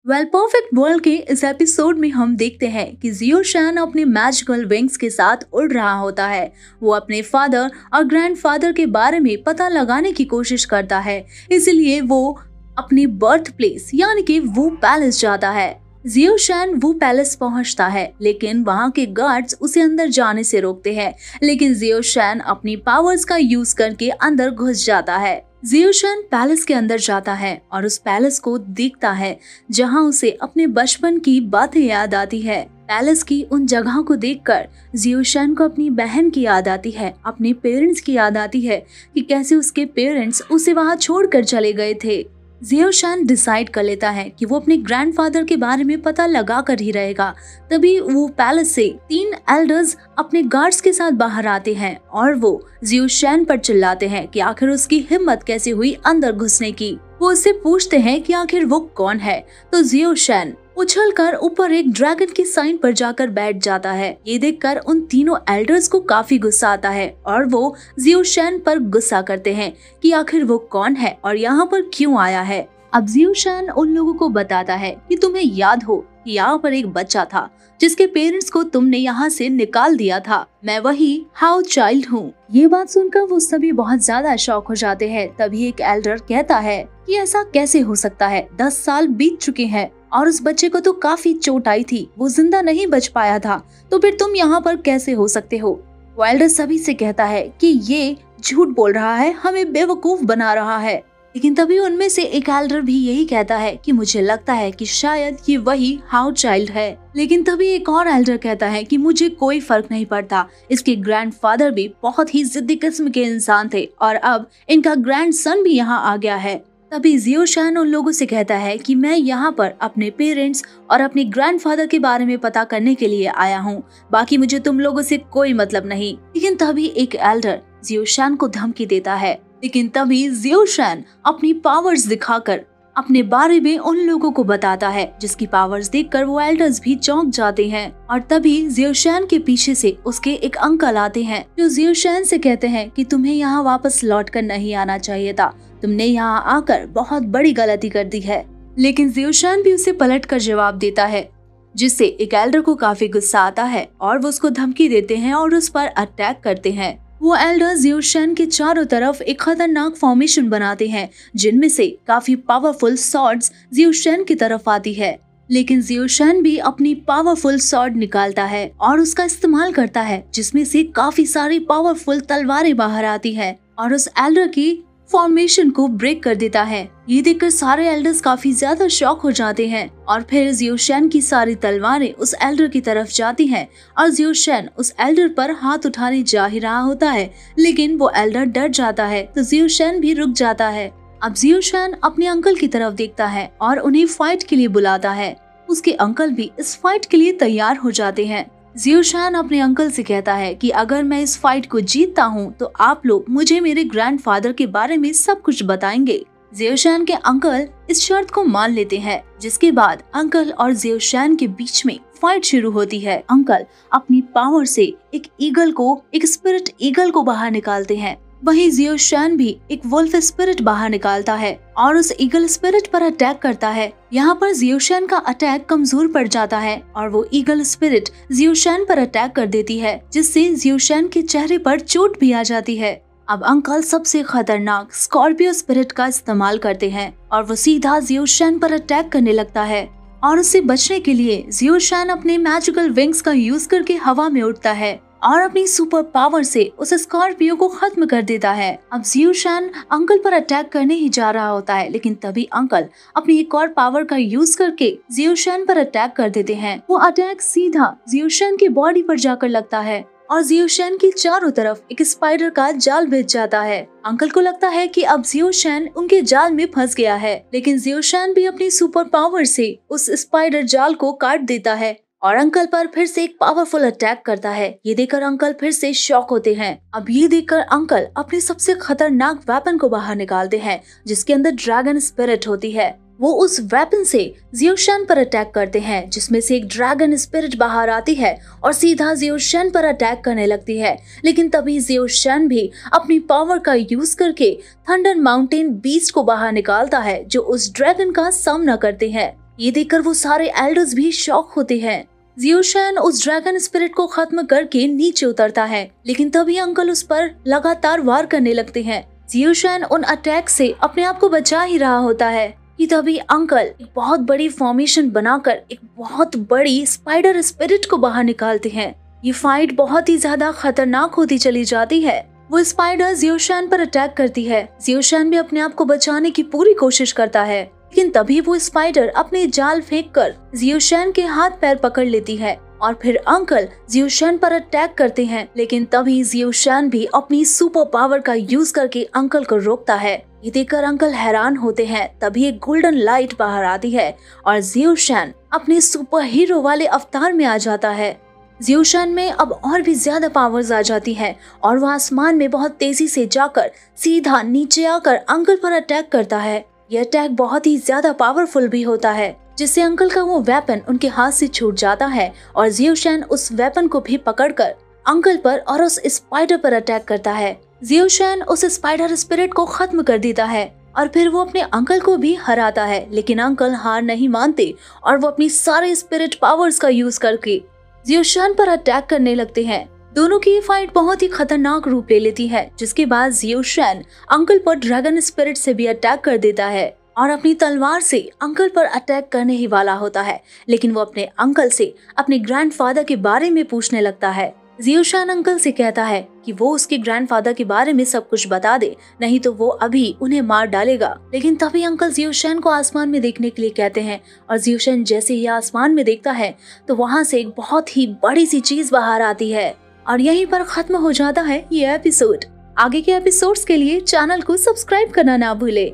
Perfect world के इस episode में हम देखते हैं कि जियो शैन अपने मैजिकल विंग्स के साथ उड़ रहा होता है। वो अपने फादर और ग्रैंडफादर के बारे में पता लगाने की कोशिश करता है, इसलिए वो अपनी बर्थ प्लेस यानी कि वो पैलेस जाता है। जियो शैन वो पैलेस पहुंचता है, लेकिन वहां के गार्ड्स उसे अंदर जाने से रोकते हैं। लेकिन जियो शैन अपनी पावर्स का यूज करके अंदर घुस जाता है। जियो शैन पैलेस के अंदर जाता है और उस पैलेस को देखता है जहां उसे अपने बचपन की बातें याद आती है। पैलेस की उन जगहों को देखकर जियो शैन को अपनी बहन की याद आती है, अपने पेरेंट्स की याद आती है कि कैसे उसके पेरेंट्स उसे वहां छोड़कर चले गए थे। जियो शैन डिसाइड कर लेता है कि वो अपने ग्रैंडफादर के बारे में पता लगा कर ही रहेगा। तभी वो पैलेस से 3 एल्डर्स अपने गार्ड्स के साथ बाहर आते हैं और वो जियो शैन पर चिल्लाते हैं कि आखिर उसकी हिम्मत कैसे हुई अंदर घुसने की। वो उससे पूछते हैं कि आखिर वो कौन है, तो जियो शैन उछलकर ऊपर एक ड्रैगन के साइन पर जाकर बैठ जाता है। ये देखकर उन तीनों एल्डर्स को काफी गुस्सा आता है और वो जियो शैन पर गुस्सा करते हैं कि आखिर वो कौन है और यहाँ पर क्यों आया है। अब जियो शैन उन लोगों को बताता है कि तुम्हें याद हो कि यहाँ पर एक बच्चा था जिसके पेरेंट्स को तुमने यहाँ से निकाल दिया था। मैं वही हाउ चाइल्ड हूँ। ये बात सुनकर वो सभी बहुत ज्यादा शॉक हो जाते हैं। तभी एक एल्डर कहता है कि ऐसा कैसे हो सकता है, 10 साल बीत चुके हैं और उस बच्चे को तो काफी चोट आई थी, वो जिंदा नहीं बच पाया था, तो फिर तुम यहाँ पर कैसे हो सकते हो। वो एल्डर सभी से कहता है कि ये झूठ बोल रहा है, हमें बेवकूफ बना रहा है। लेकिन तभी उनमें से एक एल्डर भी यही कहता है कि मुझे लगता है कि शायद ये वही हाउ चाइल्ड है। लेकिन तभी एक और एल्डर कहता है कि मुझे कोई फर्क नहीं पड़ता, इसके ग्रैंडफादर भी बहुत ही जिद्दी किस्म के इंसान थे और अब इनका ग्रैंडसन भी यहाँ आ गया है। तभी जियो शैन उन लोगों से कहता है कि मैं यहाँ पर अपने पेरेंट्स और अपने ग्रैंडफादर के बारे में पता करने के लिए आया हूँ, बाकी मुझे तुम लोगों से कोई मतलब नहीं। लेकिन तभी एक एल्डर जियो शैन को धमकी देता है। लेकिन तभी जियो शैन अपनी पावर्स दिखाकर अपने बारे में उन लोगों को बताता है, जिसकी पावर्स देखकर वो एल्डर्स भी चौंक जाते हैं। और तभी जियो शैन के पीछे से उसके एक अंकल आते हैं जो जियो शैन से कहते हैं कि तुम्हें यहाँ वापस लौट कर नहीं आना चाहिए था, तुमने यहाँ आकर बहुत बड़ी गलती कर दी है। लेकिन जियो शैन भी उसे पलट कर जवाब देता है, जिससे एक एल्डर को काफी गुस्सा आता है और वो उसको धमकी देते हैं और उस पर अटैक करते हैं। वो एल्डर जियो शैन के चारों तरफ एक खतरनाक फॉर्मेशन बनाते हैं, जिनमें से काफी पावरफुल सॉर्ड्स जियो शैन की तरफ आती है। लेकिन जियो शैन भी अपनी पावरफुल सॉर्ड निकालता है और उसका इस्तेमाल करता है, जिसमें से काफी सारी पावरफुल तलवारें बाहर आती है और उस एल्डर की फॉर्मेशन को ब्रेक कर देता है। ये देखकर सारे एल्डर्स काफी ज्यादा शॉक हो जाते हैं और फिर जियो शैन की सारी तलवारें उस एल्डर की तरफ जाती हैं और जियो शैन उस एल्डर पर हाथ उठाने जा ही रहा होता है, लेकिन वो एल्डर डर जाता है तो जियो शैन भी रुक जाता है। अब जियो शैन अपने अंकल की तरफ देखता है और उन्हें फाइट के लिए बुलाता है। उसके अंकल भी इस फाइट के लिए तैयार हो जाते हैं। जियो शैन अपने अंकल से कहता है कि अगर मैं इस फाइट को जीतता हूँ तो आप लोग मुझे मेरे ग्रैंडफादर के बारे में सब कुछ बताएंगे। जियो शैन के अंकल इस शर्त को मान लेते हैं, जिसके बाद अंकल और जियो शैन के बीच में फाइट शुरू होती है। अंकल अपनी पावर से एक स्पिरिट ईगल को बाहर निकालते हैं। वहीं जियो शैन भी एक वुल्फ स्पिरिट बाहर निकालता है और उस ईगल स्पिरिट पर अटैक करता है। यहाँ पर जियो शैन का अटैक कमजोर पड़ जाता है और वो ईगल स्पिरिट जियो शैन पर अटैक कर देती है, जिससे जियो शैन के चेहरे पर चोट भी आ जाती है। अब अंकल सबसे खतरनाक स्कॉर्पियो स्पिरिट का इस्तेमाल करते हैं और वो सीधा जियो शैन पर अटैक करने लगता है और उससे बचने के लिए जियो शैन अपने मैजिकल विंग्स का यूज करके हवा में उड़ता है और अपनी सुपर पावर से उस स्कॉर्पियो को खत्म कर देता है। अब जियो शैन अंकल पर अटैक करने ही जा रहा होता है, लेकिन तभी अंकल अपनी एक और पावर का यूज करके जियो शैन पर अटैक कर देते हैं। वो अटैक सीधा जियो शैन की बॉडी पर जाकर लगता है और जियो शैन की चारों तरफ एक स्पाइडर का जाल बिछ जाता है। अंकल को लगता है कि अब जियो शैन उनके जाल में फंस गया है, लेकिन जियो शैन भी अपनी सुपर पावर से उस स्पाइडर जाल को काट देता है और अंकल पर फिर से एक पावरफुल अटैक करता है। ये देखकर अंकल फिर से शॉक होते हैं। अब ये देखकर अंकल अपने सबसे खतरनाक वेपन को बाहर निकालते हैं, जिसके अंदर ड्रैगन स्पिरिट होती है। वो उस वेपन से जियो शैन पर अटैक करते हैं, जिसमें से एक ड्रैगन स्पिरिट बाहर आती है और सीधा जियो शैन पर अटैक करने लगती है। लेकिन तभी जियो शैन भी अपनी पावर का यूज करके थंडर माउंटेन बीस्ट को बाहर निकालता है, जो उस ड्रैगन का सामना करते हैं। ये देखकर वो सारे एल्डर्स भी शॉक होते हैं। जियोशैन उस ड्रैगन स्पिरिट को खत्म करके नीचे उतरता है, लेकिन तभी अंकल उस पर लगातार वार करने लगते हैं। जियोशैन उन अटैक से अपने आप को बचा ही रहा होता है कि तभी अंकल एक बहुत बड़ी फॉर्मेशन बनाकर एक बहुत बड़ी स्पाइडर स्पिरिट को बाहर निकालते हैं। ये फाइट बहुत ही ज्यादा खतरनाक होती चली जाती है। वो स्पाइडर जियोशैन पर अटैक करती है। जियोशैन भी अपने आप को बचाने की पूरी कोशिश करता है, लेकिन तभी वो स्पाइडर अपने जाल फेंककर जियोशैन के हाथ पैर पकड़ लेती है और फिर अंकल जियोशैन पर अटैक करते हैं, लेकिन तभी जियोशैन भी अपनी सुपर पावर का यूज करके अंकल को रोकता है। ये देखकर अंकल हैरान होते हैं। तभी एक गोल्डन लाइट बाहर आती है और जियोशैन अपने सुपर हीरो वाले अवतार में आ जाता है। जियोशैन में अब और भी ज्यादा पावर्स आ जाती है और वह आसमान में बहुत तेजी से जाकर सीधा नीचे आकर अंकल पर अटैक करता है। यह अटैक बहुत ही ज्यादा पावरफुल भी होता है, जिससे अंकल का वो वेपन उनके हाथ से छूट जाता है और जियोशैन उस वेपन को भी पकड़कर अंकल पर और उस स्पाइडर पर अटैक करता है। जियोशैन उस स्पाइडर स्पिरिट को खत्म कर देता है और फिर वो अपने अंकल को भी हराता है, लेकिन अंकल हार नहीं मानते और वो अपनी सारे स्पिरिट पावर्स का यूज करके जियोशैन पर अटैक करने लगते हैं। दोनों की ये फाइट बहुत ही खतरनाक रूप ले लेती है, जिसके बाद जियोशैन अंकल पर ड्रैगन स्पिरिट से भी अटैक कर देता है और अपनी तलवार से अंकल पर अटैक करने ही वाला होता है, लेकिन वो अपने अंकल से अपने ग्रैंडफादर के बारे में पूछने लगता है। जियोशैन अंकल से कहता है कि वो उसके ग्रैंडफादर के बारे में सब कुछ बता दे, नहीं तो वो अभी उन्हें मार डालेगा। लेकिन तभी अंकल जियोशैन को आसमान में देखने के लिए कहते हैं और जियोशैन जैसे ही आसमान में देखता है तो वहाँ से एक बहुत ही बड़ी सी चीज बाहर आती है और यहीं पर खत्म हो जाता है ये एपिसोड। आगे के एपिसोड्स के लिए चैनल को सब्सक्राइब करना ना भूले।